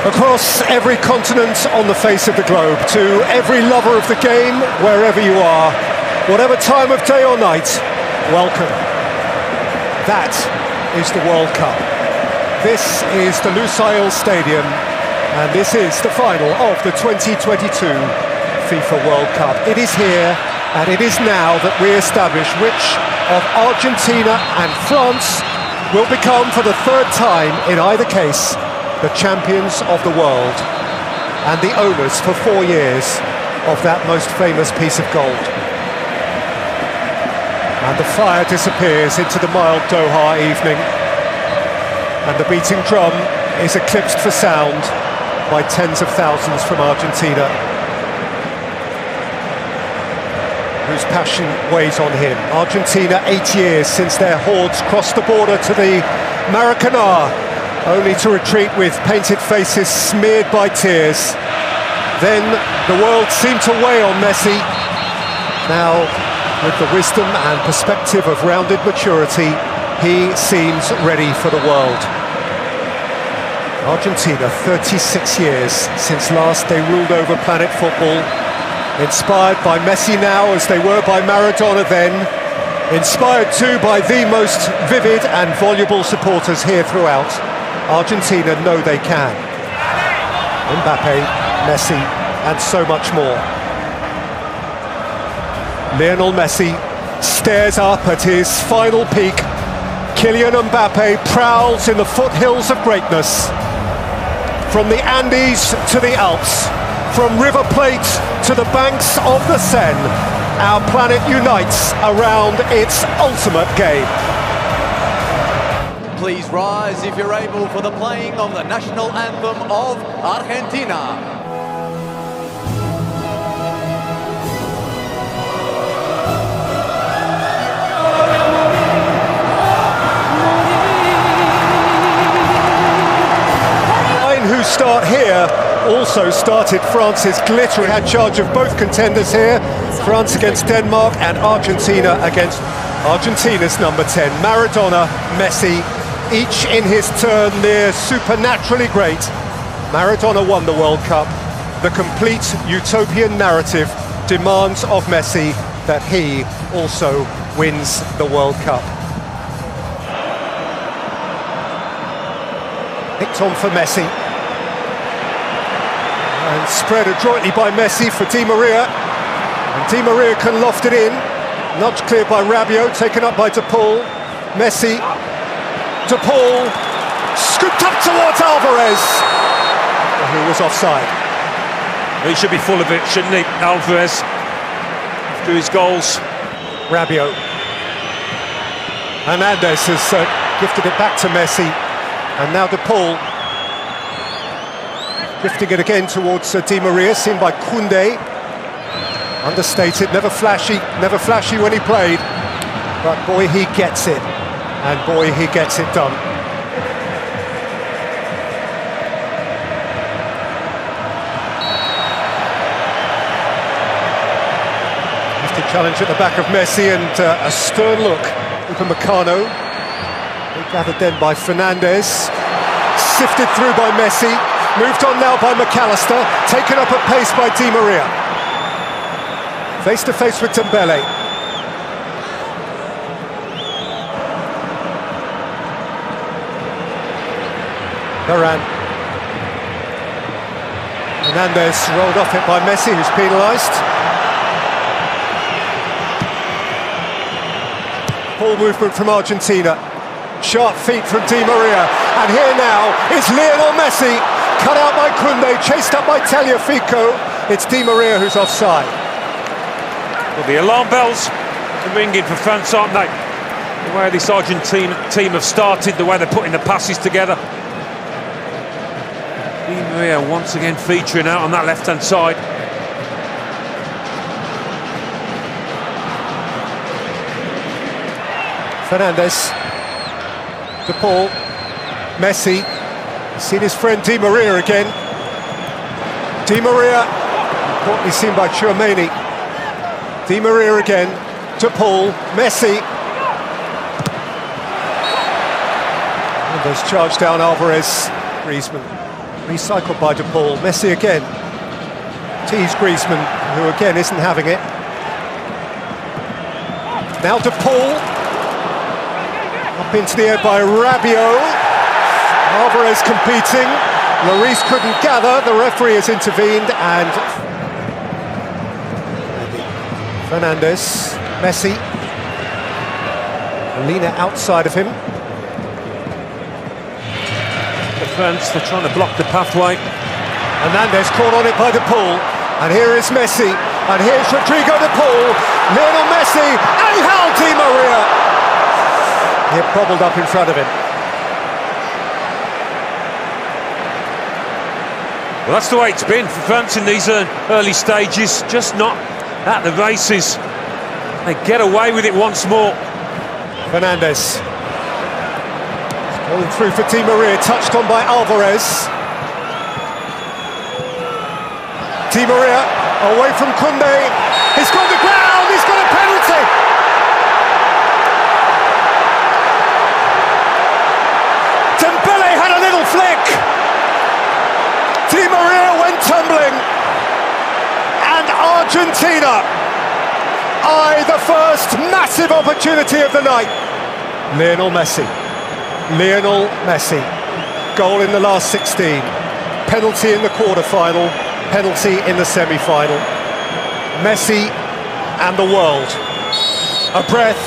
Across every continent on the face of the globe, to every lover of the game, wherever you are, whatever time of day or night, welcome. That is the World Cup. This is the Lusail Stadium, and this is the final of the 2022 FIFA World Cup. It is here, and it is now that we establish which of Argentina and France will become, for the third time in either case, the champions of the world and the owners for 4 years of that most famous piece of gold. And the fire disappears into the mild Doha evening, and the beating drum is eclipsed for sound by tens of thousands from Argentina, whose passion weighs on him. Argentina, 8 years since their hordes crossed the border to the Maracanã, only to retreat with painted faces smeared by tears. Then the world seemed to weigh on Messi. Now, with the wisdom and perspective of rounded maturity, he seems ready for the world. Argentina, 36 years since last they ruled over planet football. Inspired by Messi now, as they were by Maradona then. Inspired too by the most vivid and voluble supporters here throughout. Argentina know they can. Mbappe, Messi, and so much more. Lionel Messi stares up at his final peak. Kylian Mbappe prowls in the foothills of greatness. From the Andes to the Alps, from River Plate to the banks of the Seine, our planet unites around its ultimate game. Please rise if you're able for the playing of the national anthem of Argentina. Who start here also started France's glittering, had charge of both contenders here, France against Denmark and Argentina against Argentina's number 10, Maradona, Messi, each in his turn near supernaturally great. Maradona won the World Cup. The complete utopian narrative demands of Messi that he also wins the World Cup. Nicked on for Messi. And spread adroitly by Messi for Di Maria. And Di Maria can loft it in. Nudged clear by Rabiot, taken up by De Paul. Messi. De Paul. Scooped up towards Alvarez, who was offside. He should be full of it, shouldn't he, Alvarez? After his goals. Rabiot. Hernandez has gifted it back to Messi. And now De Paul. Drifting it again towards Di Maria, seen by Koundé. Understated, never flashy when he played. But boy, he gets it. And boy, he gets it done. Lifted challenge at the back of Messi, and a stern look from Upamecano. Gathered then by Fernandez. Sifted through by Messi. Moved on now by McAllister, taken up at pace by Di Maria. Face to face with Dembele. Varane. Hernandez rolled off it by Messi, who's penalised. Ball movement from Argentina. Sharp feet from Di Maria. And here now is Lionel Messi. Cut out by Koundé, chased up by Tagliafico. It's Di Maria who's offside. Well, the alarm bells are ringing for France, aren't they? The way this Argentina team have started, the way they're putting the passes together. Di Maria once again featuring out on that left-hand side. Fernandez. De Paul. Messi. Seen his friend Di Maria again. Di Maria, importantly seen by Tchouaméni. Di Maria again. De Paul. Messi. And there's charged down Alvarez. Griezmann. Recycled by De Paul. Messi again. Tees Griezmann, who again isn't having it. Now De Paul. Up into the air by Rabiot. Alvarez competing. Lloris couldn't gather. The referee has intervened and Fernandes, Messi. Molina outside of him. Defence, they're trying to block the pathway. Hernandez caught on it by De Paul. And here is Messi. And here's Rodrigo De Paul. Lionel Messi. Angel Di Maria. Here bobbled up in front of him. Well, that's the way it's been for France in these early stages. Just not at the races. They get away with it once more. Fernandes. Going through for Di Maria, touched on by Alvarez. Di Maria away from Koundé. He's gone to ground, he's got a penalty. Dembele had a little flick. Di Maria went tumbling. And Argentina eye the first massive opportunity of the night. Lionel Messi. Lionel Messi. Goal in the last 16. Penalty in the quarter-final. Penalty in the semi-final. Messi and the world. A breath,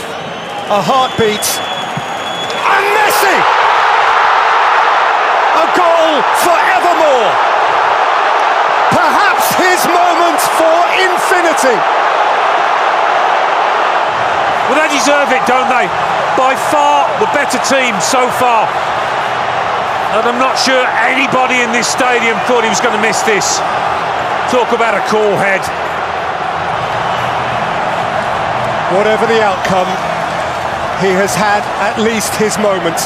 a heartbeat, and Messi! A goal forevermore. Perhaps his moment for infinity. Well, they deserve it, don't they? By far the better team so far. And I'm not sure anybody in this stadium thought he was going to miss this. Talk about a cool head. Whatever the outcome, he has had at least his moment.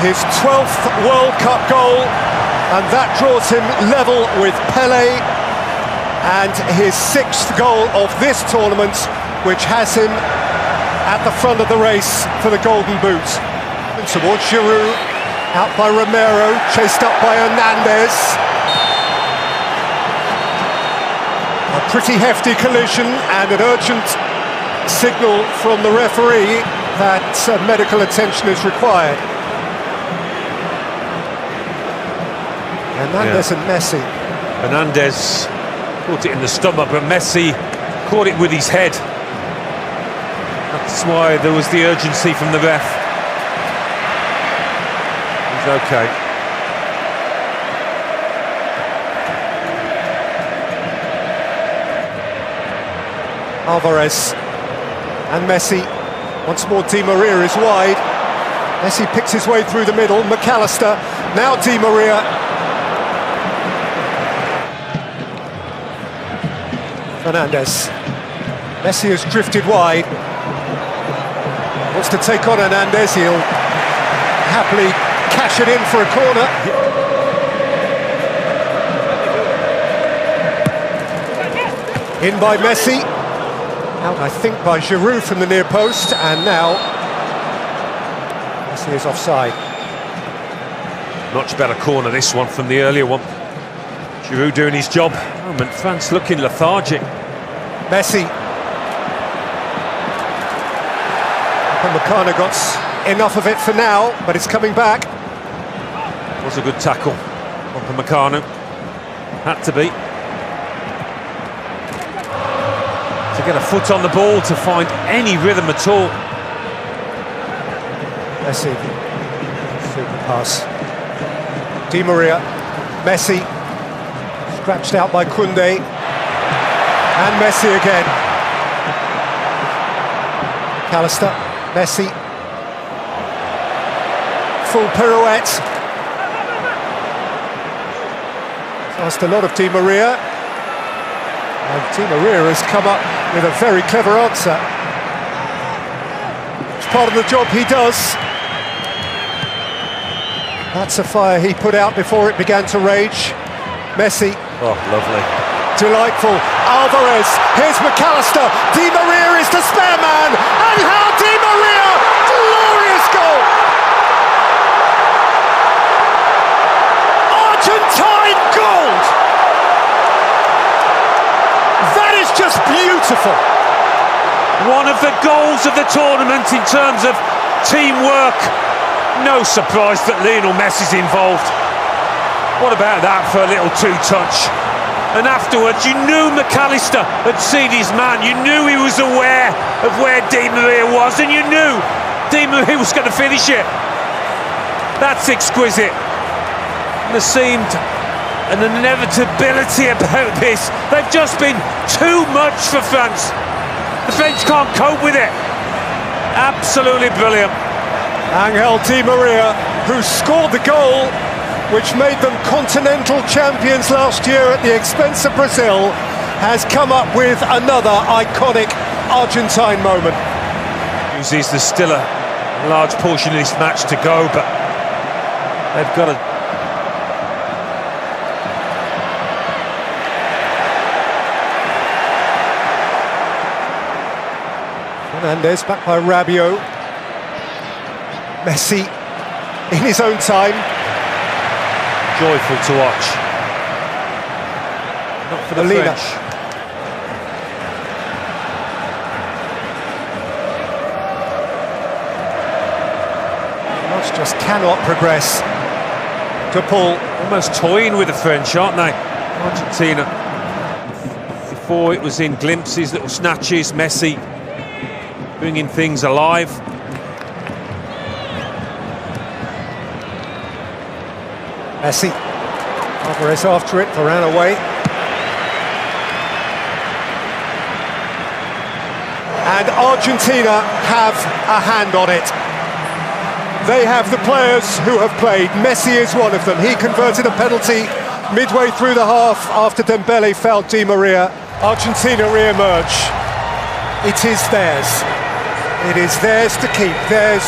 His 12th World Cup goal, and that draws him level with Pelé, and his 6th goal of this tournament, which has him at the front of the race for the Golden Boot. And towards Giroud, out by Romero, chased up by Hernandez. A pretty hefty collision and an urgent signal from the referee that medical attention is required. Hernandez and Messi. Hernandez caught it in the stomach, but Messi caught it with his head. That's why there was the urgency from the ref. He's okay. Alvarez and Messi. Once more Di Maria is wide. Messi picks his way through the middle. McAllister, now Di Maria. Fernandes. Messi has drifted wide. Wants to take on Hernandez. He'll happily cash it in for a corner. In by Messi. Out, I think, by Giroud from the near post, and now Messi is offside. Much better corner, this one, from the earlier one. Giroud doing his job. Oh, and France looking lethargic. Messi. Upamecano got enough of it for now, but it's coming back. Was a good tackle. Upamecano. Had to be. To get a foot on the ball, to find any rhythm at all. Messi. Super pass. Di Maria. Messi. Scratched out by Koundé. And Messi again. McAllister. Messi. Full pirouette. Asked a lot of Di Maria. And Di Maria has come up with a very clever answer. It's part of the job he does. That's a fire he put out before it began to rage. Messi. Oh, lovely. Delightful. Alvarez. Here's McAllister. Di Maria is the spare man. And how Di Maria! Glorious goal! Argentina beautiful. One of the goals of the tournament in terms of teamwork. No surprise that Lionel Messi's involved. What about that for a little two-touch? And afterwards, you knew McAllister had seen his man. You knew he was aware of where Di Maria was, and you knew Di Maria was going to finish it. That's exquisite. And there seemed an inevitability about this. They've just been too much for France. The French can't cope with it. Absolutely brilliant. Angel Di Maria, who scored the goal which made them continental champions last year at the expense of Brazil, has come up with another iconic Argentine moment. There's still a large portion of this match to go, but they've got to... Fernandes back by Rabiot. Messi in his own time. Joyful to watch. Not for the Molina. French. Just cannot progress. De Paul. Almost toying with the French, aren't they? Argentina. Before it was in glimpses, little snatches. Messi bringing things alive. Messi. Alvarez after it, Varane away. And Argentina have a hand on it. They have the players who have played. Messi is one of them. He converted a penalty midway through the half after Dembele fouled Di Maria. Argentina re-emerge. It is theirs. It is theirs to keep, theirs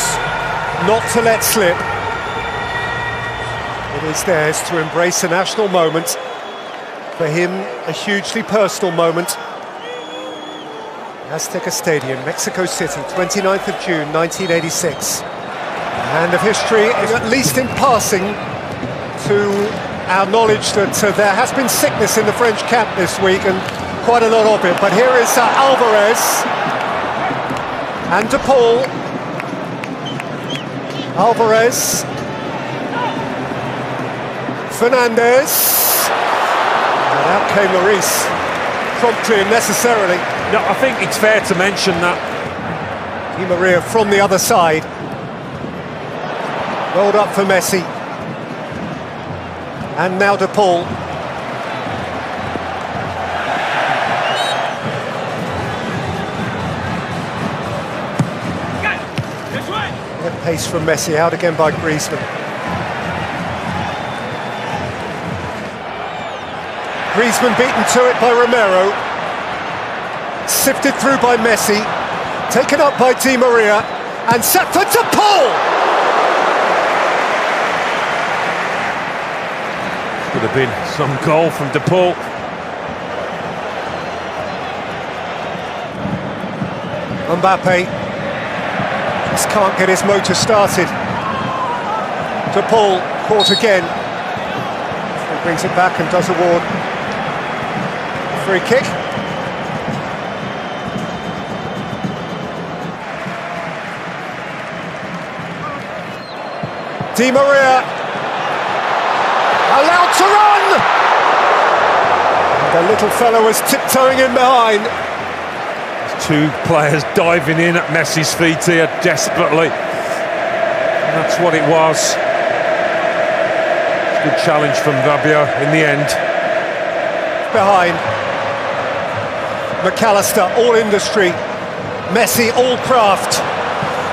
not to let slip. It is theirs to embrace a national moment. For him, a hugely personal moment. Azteca Stadium, Mexico City, 29th of June, 1986. A hand of history, at least in passing, to our knowledge that there has been sickness in the French camp this week, and quite a lot of it. But here is Alvarez and De Paul. Alvarez, Fernandes, and out came Lloris, promptly and necessarily. No, I think it's fair to mention that Di Maria from the other side. Rolled up for Messi. And now De Paul. Good pace from Messi, out again by Griezmann. Griezmann beaten to it by Romero. Sifted through by Messi. Taken up by Di Maria. And set for De Paul! could have been some goal from De Paul. Mbappe just can't get his motor started. De Paul caught again. He brings it back and does award a free kick. Di Maria allowed to run! The little fellow was tiptoeing in behind. Two players diving in at Messi's feet here desperately. And that's what it was. Good challenge from Rabiot in the end. Behind. McAllister, all industry. Messi, all craft.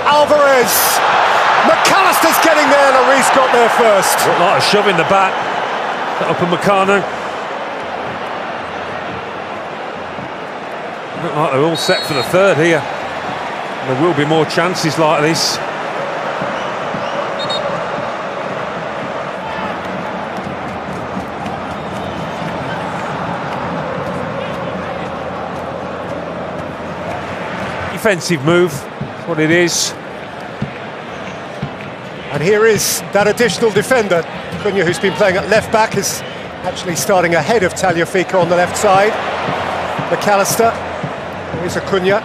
Alvarez. McAllister's getting there, Lloris got there first. Looked like a shove in the back. Upamecano. Look like they're all set for the third here. There will be more chances like this. Defensive move, that's what it is. And here is that additional defender. Cunha, who's been playing at left back, is actually starting ahead of Tagliafico on the left side. McAllister Here's Acuna.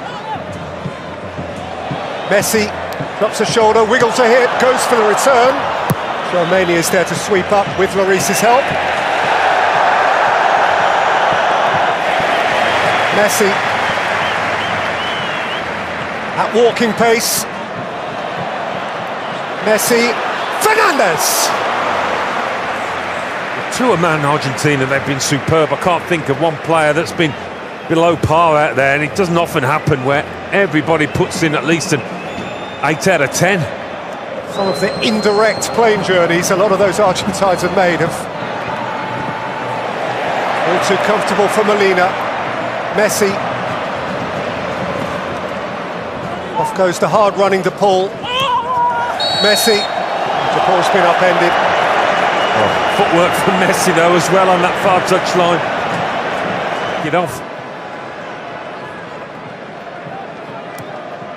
Messi drops a shoulder, wiggles a hip, goes for the return. Tchouaméni is there to sweep up with Lloris's help. Messi at walking pace. Messi, Fernandes. To a man, Argentina, they've been superb. I can't think of one player that's been below par out there, and it doesn't often happen where everybody puts in at least an 8 out of 10. Some of the indirect plane journeys a lot of those Argentines have made have all too comfortable for Molina. Messi. Off goes the hard-running De Paul. Messi. De Paul's been upended. Oh, footwork from Messi though as well on that far touchline. Get off.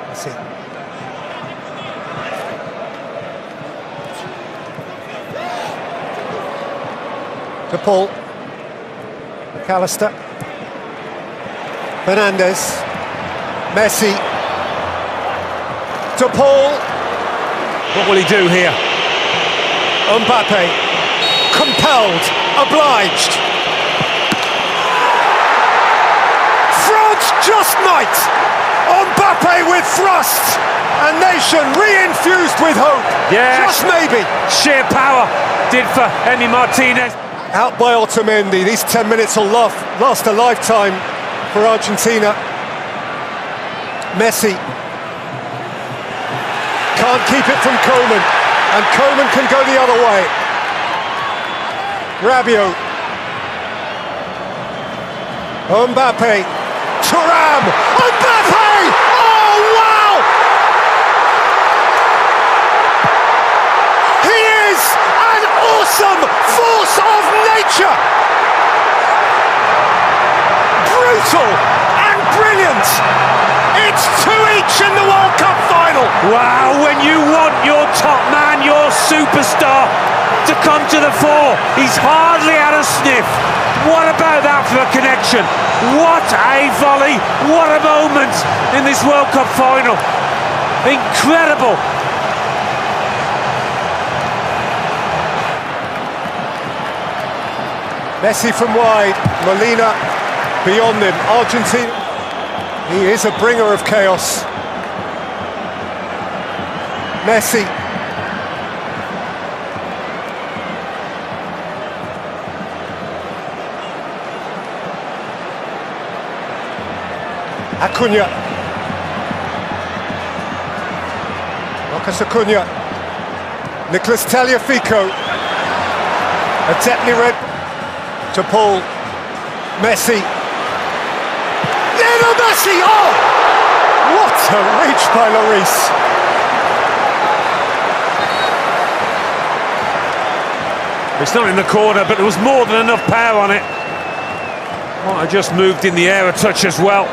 Messi. De Paul. McAllister. Fernandes. Messi. De Paul. What will he do here? Mbappe. Compelled. Obliged. France just might. Mbappe with thrust. A nation re-infused with hope. Yeah. Just maybe. Sheer power did for Emi Martinez. Out by Otamendi. These 10 minutes will last a lifetime for Argentina. Messi can't keep it from Koeman, and Koeman can go the other way. Rabiot. Mbappe. Thuram. Mbappe! Oh, wow! He is an awesome force of nature! Brutal and brilliant! It's 2 each in the World Cup final! Wow, when you want your top man, your superstar, to come to the fore, he's hardly had a sniff. What about that for a connection? What a volley, what a moment in this World Cup final. Incredible. Messi from wide, Molina beyond him. Argentina, he is a bringer of chaos. Messi. Acuna. Marcus Acuna. Nicolas Tagliafico. Adeptly read to Paul. Messi. Lionel Messi! Oh! What a reach by Lloris. It's not in the corner, but there was more than enough power on it. Might have just moved in the air a touch as well.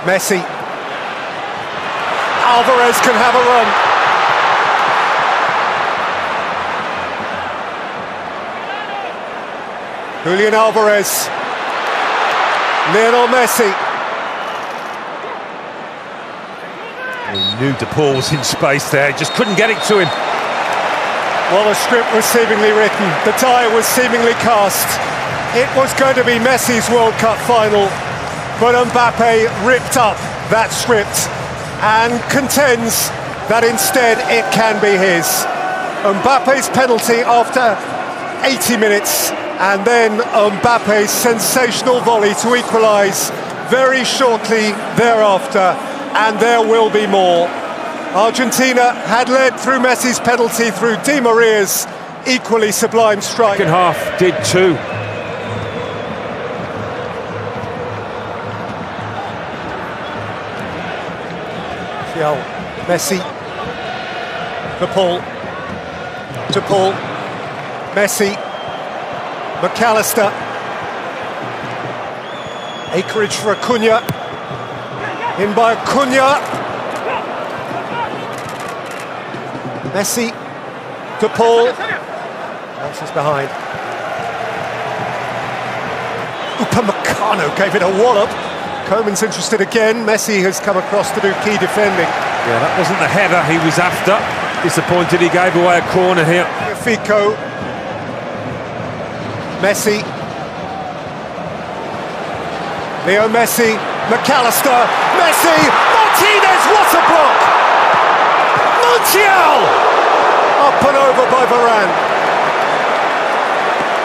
Messi. Alvarez can have a run. Julian Alvarez. Lionel Messi. He knew De Paul was in space there, just couldn't get it to him. Well, the script was seemingly written. The die was seemingly cast. It was going to be Messi's World Cup final, but Mbappe ripped up that script and contends that instead it can be his. Mbappe's penalty after 80 minutes, and then Mbappe's sensational volley to equalise very shortly thereafter, and there will be more. Argentina had led through Messi's penalty, through Di Maria's equally sublime strike. Second half did too. Messi. De Paul. De Paul. Messi. McAllister. Acreage for Acuna. In by Acuna. Messi. De Paul. Bounces behind. Upamecano gave it a wallop. Koeman's interested again. Messi has come across to do key defending. Yeah, that wasn't the header he was after. Disappointed he gave away a corner here. Fico. Messi. Leo Messi. McAllister. Messi. Martinez, what a block! Montiel! Up and over by Varane.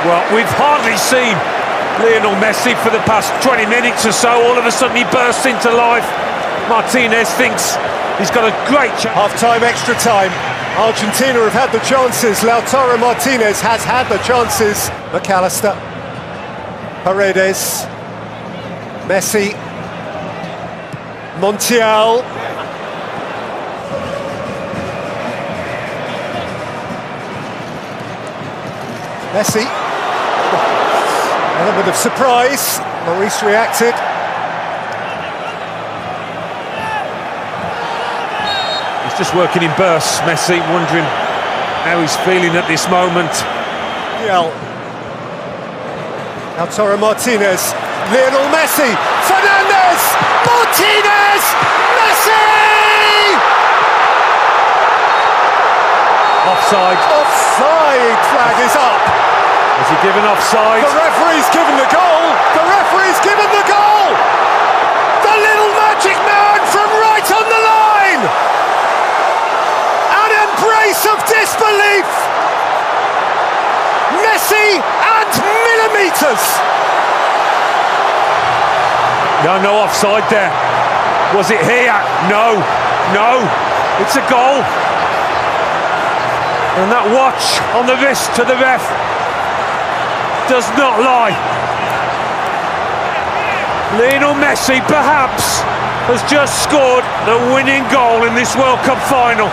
Well, we've hardly seen Lionel Messi for the past 20 minutes or so. All of a sudden he bursts into life. Martinez thinks he's got a great chance. Half-time, extra time. Argentina have had the chances. Lautaro Martinez has had the chances. McAllister. Paredes. Messi. Montiel. Messi. Element of surprise. Maurice reacted. He's just working in bursts, Messi, wondering how he's feeling at this moment. Lautaro Martinez. Lionel Messi. Fernandez. Martinez. Messi! Offside. Offside flag is up. Has he given offside? The referee's given the goal. The referee's given the goal. The little magic man from right on the line. An embrace of disbelief. Messi and millimetres. No offside there. Was it here? No. It's a goal. And that watch on the wrist to the ref does not lie. Lionel Messi perhaps has just scored the winning goal in this World Cup final.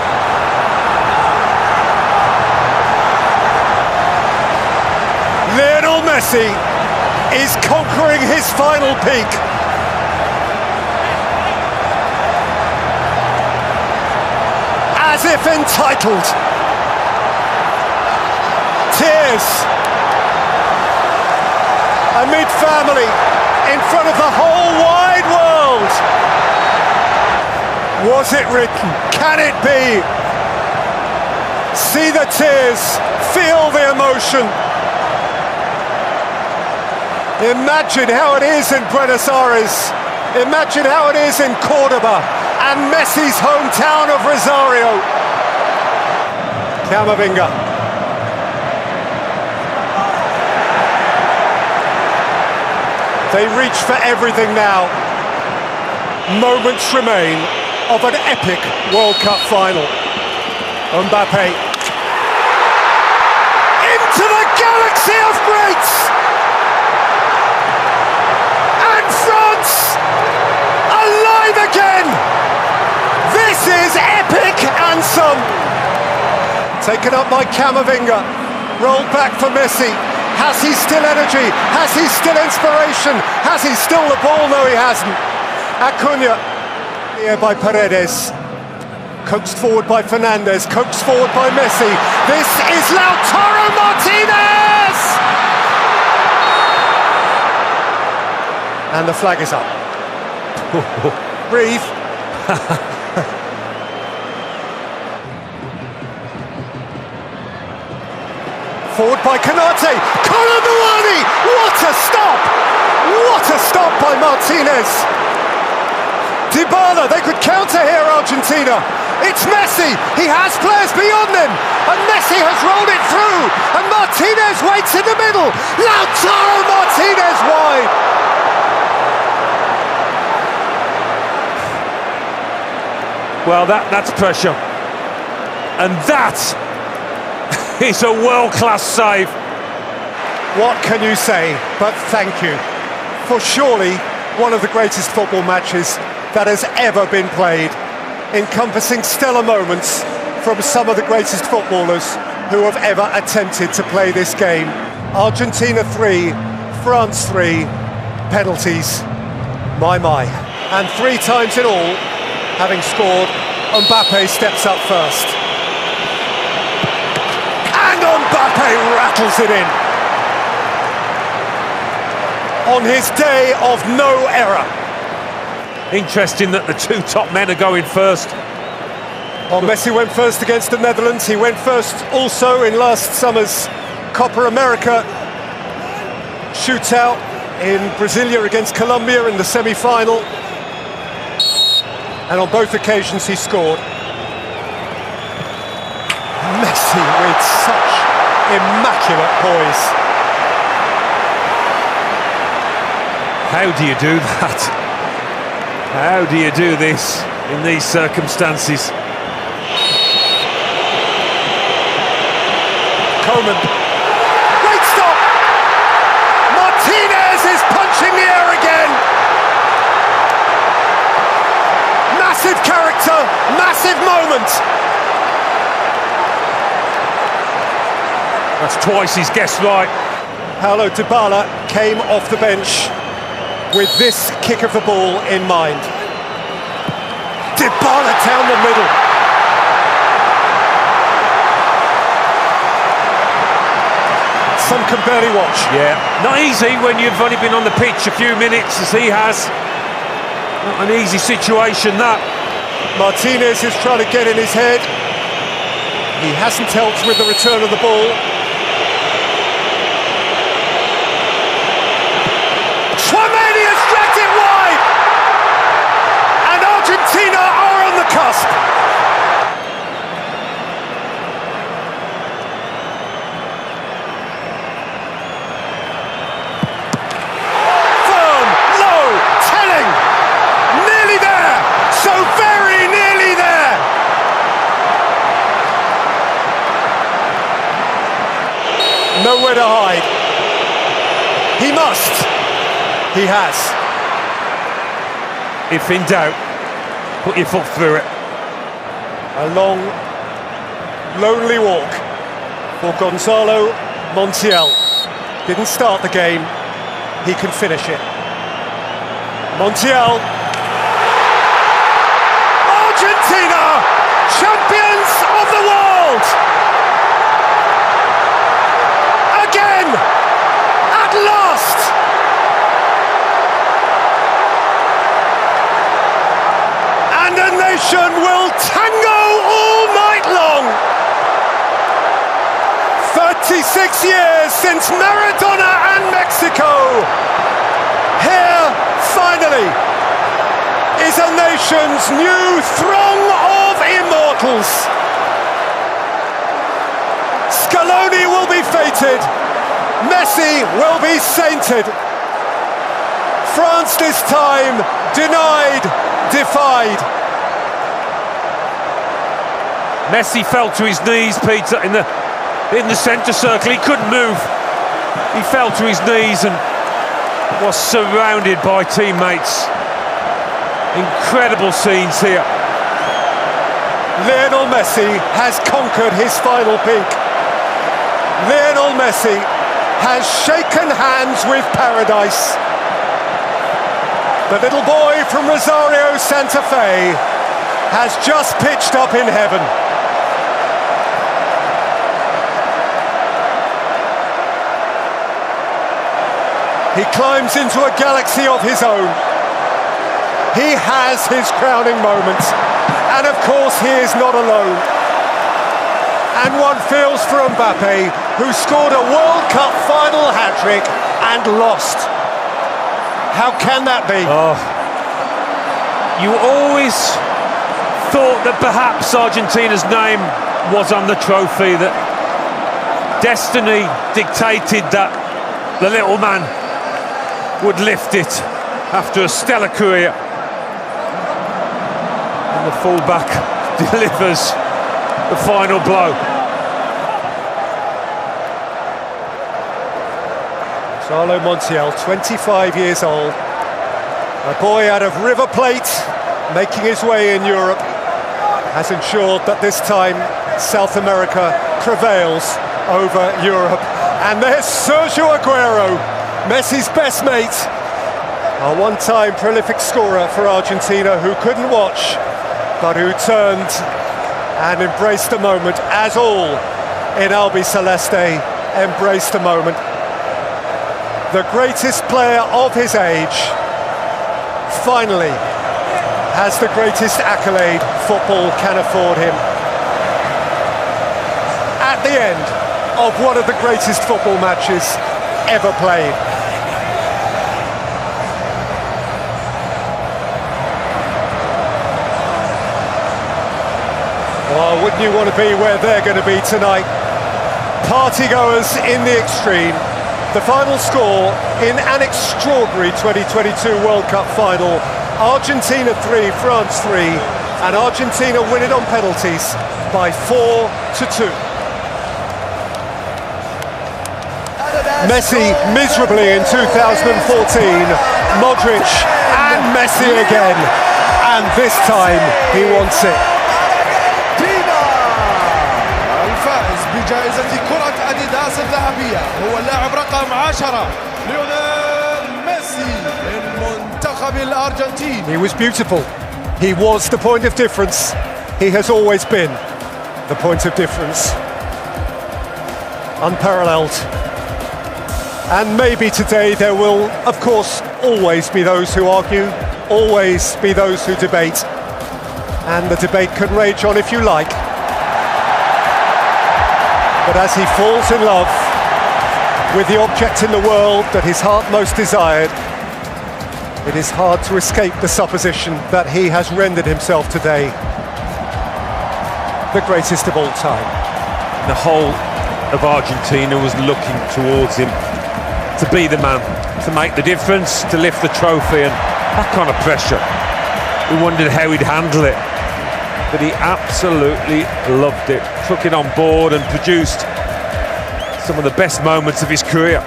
Lionel Messi is conquering his final peak. As if entitled. Tears amid family in front of the whole wide world. Was it written? Can it be? See the tears, feel the emotion. Imagine how it is in Buenos Aires. Imagine how it is in Cordoba and Messi's hometown of Rosario. Camavinga. They reach for everything now. Moments remain of an epic World Cup final. Mbappe. Into the galaxy of greats! And France alive again! This is epic and some. Taken up by Camavinga. Rolled back for Messi. Has he still energy? Has he still inspiration? Has he still the ball? No, he hasn't. Acuna, here by Paredes. Coaxed forward by Fernandez. Coaxed forward by Messi. This is Lautaro Martinez! And the flag is up. Breathe. Forward by Konate, Kolo Muani, what a stop! What a stop by Martinez! Dybala, they could counter here, Argentina. It's Messi, he has players beyond him, and Messi has rolled it through, and Martinez waits in the middle. Lautaro Martinez wide. Well, that's pressure. And that is a world-class save. What can you say but thank you for surely one of the greatest football matches that has ever been played, encompassing stellar moments from some of the greatest footballers who have ever attempted to play this game. Argentina 3, France 3, penalties, my. And 3 times in all, having scored, Mbappe steps up first. And Mbappe rattles it in. On his day of no error. Interesting that the two top men are going first. Well, Messi went first against the Netherlands. He went first also in last summer's Copa America shootout in Brasilia against Colombia in the semi-final. And on both occasions he scored. Messi with such immaculate poise. How do you do that? How do you do this in these circumstances? Coman. Great stop! Martinez is punching the air again! Massive character, massive moment! That's twice he's guessed right. Paulo Dybala came off the bench with this kick of the ball in mind. Dybala down the middle. Some can barely watch. Yeah, not easy when you've only been on the pitch a few minutes as he has. Not an easy situation, that. Martinez is trying to get in his head. He hasn't helped with the return of the ball. Tchouameni has dragged it wide! And Argentina are on the cusp. Firm, low, telling. Nearly there. So very nearly there. Nowhere to hide. He must. He has. If in doubt, put your foot through it. A long, lonely walk for Gonzalo Montiel. Didn't start the game, he can finish it. Montiel. Argentina, champions of the world! Again! At last! And a nation will tango all night long. 36 years since Maradona and Mexico. Here, finally, is a nation's new throng of immortals. Scaloni will be fated. Messi will be sainted. France this time denied, defied. Messi fell to his knees, Peter, in the centre circle. He couldn't move. He fell to his knees and was surrounded by teammates. Incredible scenes here. Lionel Messi has conquered his final peak. Lionel Messi has shaken hands with paradise. The little boy from Rosario Santa Fe has just pitched up in heaven. He climbs into a galaxy of his own. He has his crowning moment. And of course he is not alone. And one feels for Mbappe, who scored a World Cup final hat-trick and lost. How can that be? Oh. You always thought that perhaps Argentina's name was on the trophy, that destiny dictated that the little man would lift it after a stellar career. And the fullback delivers the final blow. Gonzalo Montiel, 25 years old, a boy out of River Plate, making his way in Europe, has ensured that this time South America prevails over Europe. And there's Sergio Aguero, Messi's best mate, a one-time prolific scorer for Argentina who couldn't watch, but who turned and embraced the moment, as all in Albiceleste embraced the moment. The greatest player of his age finally has the greatest accolade football can afford him. At the end of one of the greatest football matches ever played. Oh, wouldn't you want to be where they're going to be tonight? Partygoers in the extreme. The final score in an extraordinary 2022 World Cup final. Argentina 3, France 3, and Argentina win it on penalties by 4-2. Messi miserably in 2014, Modric and Messi again, and this time he wants it. الفائز بجائزة كرة أديداس الذهبية هو اللاعب رقم 10 ليونيل ميسي من منتخب الأرجنتين. He was beautiful. He was the point of difference. He has always been the point of difference. Unparalleled. And maybe today there will, of course, always be those who argue, always be those who debate. And the debate can rage on if you like. But as he falls in love with the object in the world that his heart most desired, it is hard to escape the supposition that he has rendered himself today the greatest of all time. The whole of Argentina was looking towards him to be the man, to make the difference, to lift the trophy, and that kind of pressure. We wondered how he'd handle it, but he absolutely loved it, took it on board and produced some of the best moments of his career.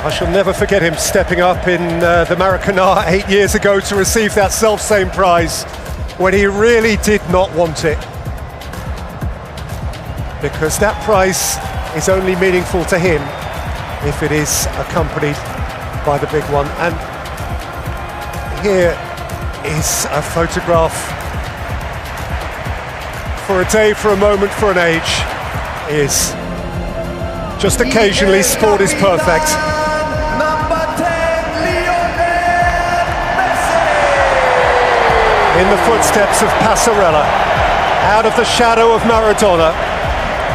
I shall never forget him stepping up in the Maracanã 8 years ago to receive that self-same prize when he really did not want it. Because that prize is only meaningful to him if it is accompanied by the big one. And here is a photograph. For a day, for a moment, for an age is just occasionally sport is perfect. In the footsteps of Passarella, out of the shadow of Maradona,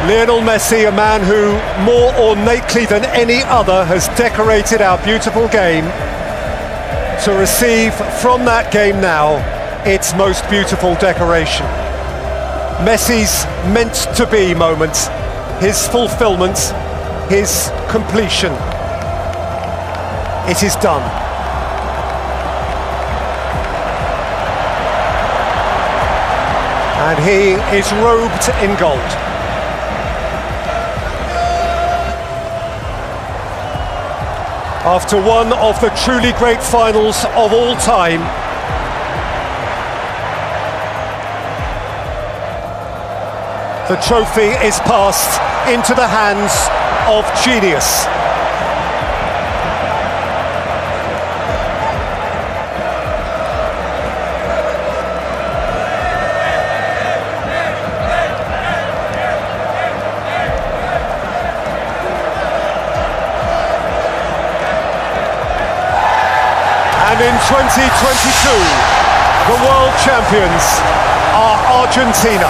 Lionel Messi, a man who more ornately than any other has decorated our beautiful game, to receive from that game now its most beautiful decoration. Messi's meant-to-be moment, his fulfillment, his completion. It is done. And he is robed in gold. After one of the truly great finals of all time, the trophy is passed into the hands of genius. And in 2022, the world champions are Argentina.